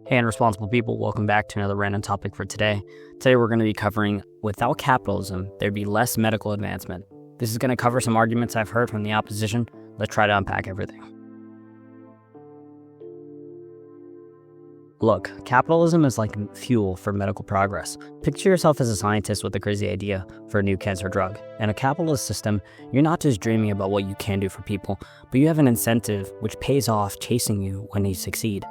Hey, irresponsible people, welcome back to another random topic for today. Today we're going to be covering, without capitalism, there'd be less medical advancement. This is going to cover some arguments I've heard from the opposition. Let's try to unpack everything. Look, capitalism is like fuel for medical progress. Picture yourself as a scientist with a crazy idea for a new cancer drug. In a capitalist system, you're not just dreaming about what you can do for people, but you have an incentive which pays off chasing you when you succeed.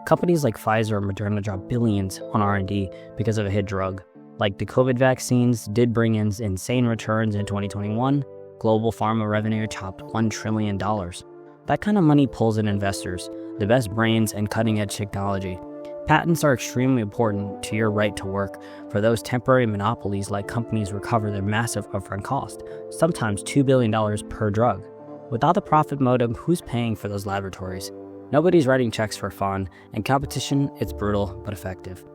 Companies like Pfizer and Moderna drop billions on R&D because of a hit drug. Like the COVID vaccines did bring in insane returns in 2021, global pharma revenue topped $1 trillion. That kind of money pulls in investors, the best brains, and cutting-edge technology. Patents are extremely important to your right to work. For those temporary monopolies, let companies recover their massive upfront cost, sometimes $2 billion per drug. Without the profit motive, who's paying for those laboratories? Nobody's writing checks for fun, and competition, it's brutal but effective.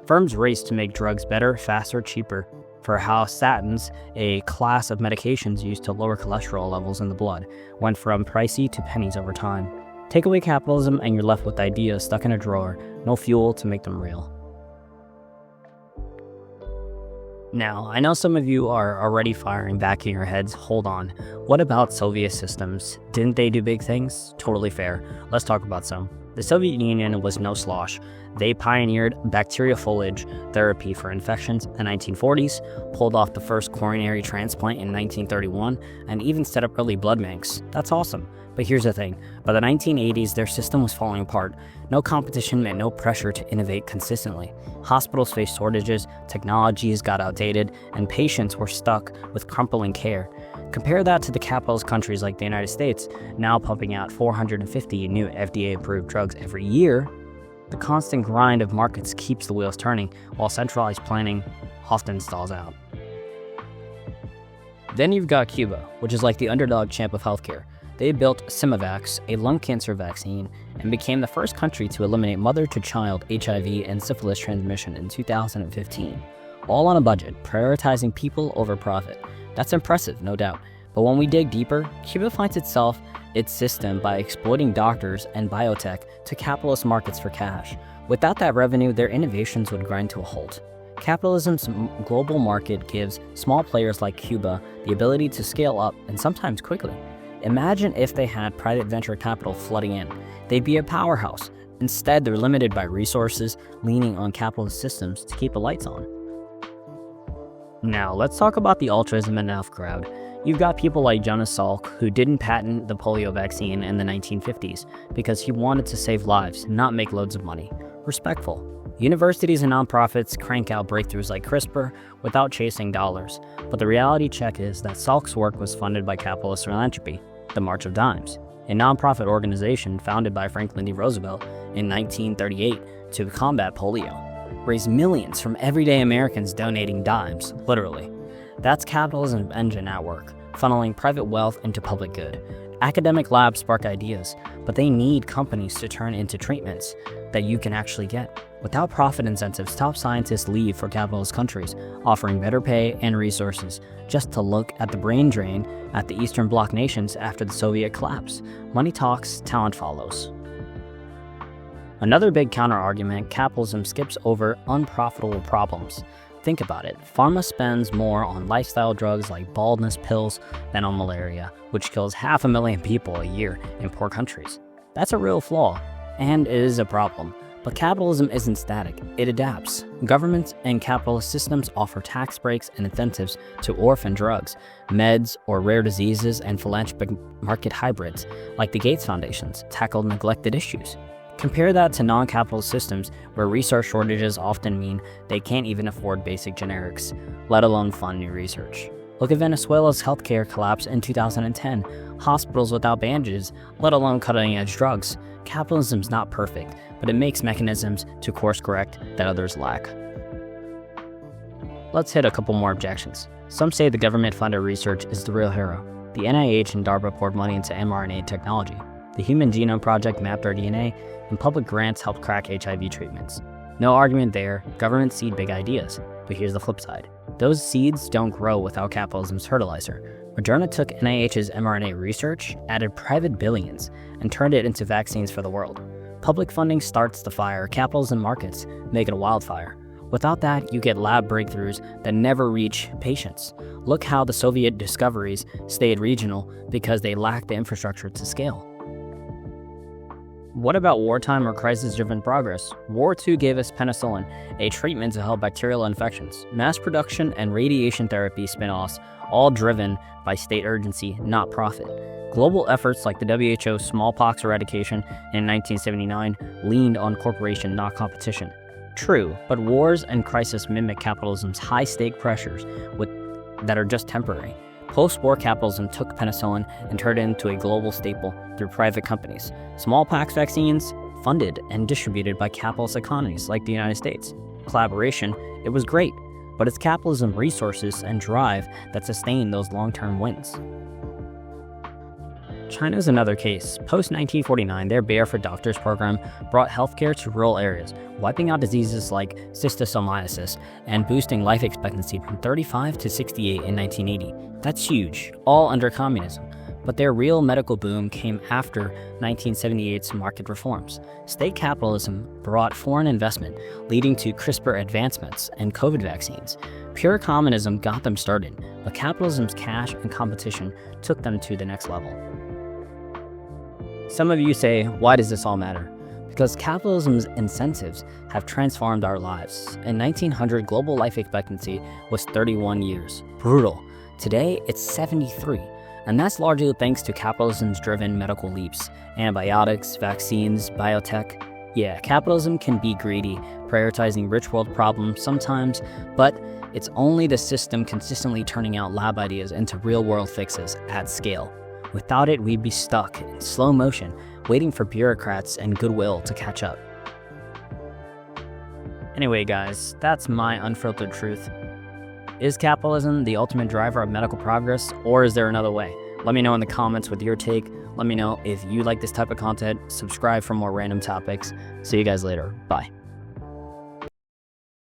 Firms race to make drugs better, faster, cheaper. For how statins, a class of medications used to lower cholesterol levels in the blood, went from pricey to pennies over time. Take away capitalism and you're left with ideas stuck in a drawer, no fuel to make them real. Now, I know some of you are already firing back in your heads. Hold on. What about Soviet systems? Didn't they do big things? Totally fair. Let's talk about some. The Soviet Union was no slosh. They pioneered bacteriophage therapy for infections in the 1940s, pulled off the first coronary transplant in 1931, and even set up early blood banks. That's awesome. But here's the thing, by the 1980s, their system was falling apart. No competition meant no pressure to innovate consistently. Hospitals faced shortages, technologies got outdated, and patients were stuck with crumbling care. Compare that to the capitalist countries like the United States, now pumping out 450 new FDA-approved drugs every year. The constant grind of markets keeps the wheels turning, while centralized planning often stalls out. Then you've got Cuba, which is like the underdog champ of healthcare. They built Simivax, a lung cancer vaccine, and became the first country to eliminate mother-to-child HIV and syphilis transmission in 2015. All on a budget, prioritizing people over profit. That's impressive, no doubt. But when we dig deeper, Cuba finds its system by exploiting doctors and biotech to capitalist markets for cash. Without that revenue, their innovations would grind to a halt. Capitalism's global market gives small players like Cuba the ability to scale up, and sometimes quickly. Imagine if they had private venture capital flooding in. They'd be a powerhouse. Instead, they're limited by resources, leaning on capitalist systems to keep the lights on. Now, let's talk about the altruism enough crowd. You've got people like Jonas Salk, who didn't patent the polio vaccine in the 1950s because he wanted to save lives, not make loads of money. Respectful. Universities and nonprofits crank out breakthroughs like CRISPR without chasing dollars. But the reality check is that Salk's work was funded by capitalist philanthropy, the March of Dimes, a nonprofit organization founded by Franklin D. Roosevelt in 1938 to combat polio. Raised millions from everyday Americans donating dimes, literally. That's capitalism's engine at work, funneling private wealth into public good. Academic labs spark ideas, but they need companies to turn into treatments that you can actually get. Without profit incentives, top scientists leave for capitalist countries, offering better pay and resources. Just to look at the brain drain at the Eastern Bloc nations after the Soviet collapse. Money talks, talent follows. Another big counterargument, capitalism skips over unprofitable problems. Think about it. Pharma spends more on lifestyle drugs like baldness pills than on malaria, which kills 500,000 people a year in poor countries. That's a real flaw, and it is a problem. But capitalism isn't static, it adapts. Governments and capitalist systems offer tax breaks and incentives to orphan drugs, meds, or rare diseases, and philanthropic market hybrids, like the Gates Foundations, tackle neglected issues. Compare that to non-capitalist systems where resource shortages often mean they can't even afford basic generics, let alone fund new research. Look at Venezuela's healthcare collapse in 2010, hospitals without bandages, let alone cutting-edge drugs. Capitalism's not perfect, but it makes mechanisms to course correct that others lack. Let's hit a couple more objections. Some say the government-funded research is the real hero. The NIH and DARPA poured money into mRNA technology. The Human Genome Project mapped our DNA, and public grants helped crack HIV treatments. No argument there, governments seed big ideas. But here's the flip side. Those seeds don't grow without capitalism's fertilizer. Moderna took NIH's mRNA research, added private billions, and turned it into vaccines for the world. Public funding starts the fire, capitalism markets make it a wildfire. Without that, you get lab breakthroughs that never reach patients. Look how the Soviet discoveries stayed regional because they lacked the infrastructure to scale. What about wartime or crisis-driven progress? War II gave us penicillin, a treatment to help bacterial infections, mass production, and radiation therapy spin-offs, all driven by state urgency, not profit. Global efforts like the WHO smallpox eradication in 1979 leaned on corporation, not competition. True, but wars and crisis mimic capitalism's high-stake pressures that are just temporary. Post-war capitalism took penicillin and turned it into a global staple through private companies. Smallpox vaccines funded and distributed by capitalist economies like the United States. Collaboration, it was great, but it's capitalism resources and drive that sustain those long-term wins. China is another case. Post-1949, their Bear for Doctors program brought healthcare to rural areas, wiping out diseases like schistosomiasis and boosting life expectancy from 35 to 68 in 1980. That's huge, all under communism. But their real medical boom came after 1978's market reforms. State capitalism brought foreign investment, leading to CRISPR advancements and COVID vaccines. Pure communism got them started, but capitalism's cash and competition took them to the next level. Some of you say, why does this all matter? Because capitalism's incentives have transformed our lives. In 1900, global life expectancy was 31 years. Brutal. Today, it's 73. And that's largely thanks to capitalism's driven medical leaps. Antibiotics, vaccines, biotech. Yeah, capitalism can be greedy, prioritizing rich world problems sometimes, but it's only the system consistently turning out lab ideas into real world fixes at scale. Without it, we'd be stuck in slow motion, waiting for bureaucrats and goodwill to catch up. Anyway, guys, that's my unfiltered truth. Is capitalism the ultimate driver of medical progress, or is there another way? Let me know in the comments with your take. Let me know if you like this type of content. Subscribe for more random topics. See you guys later. Bye.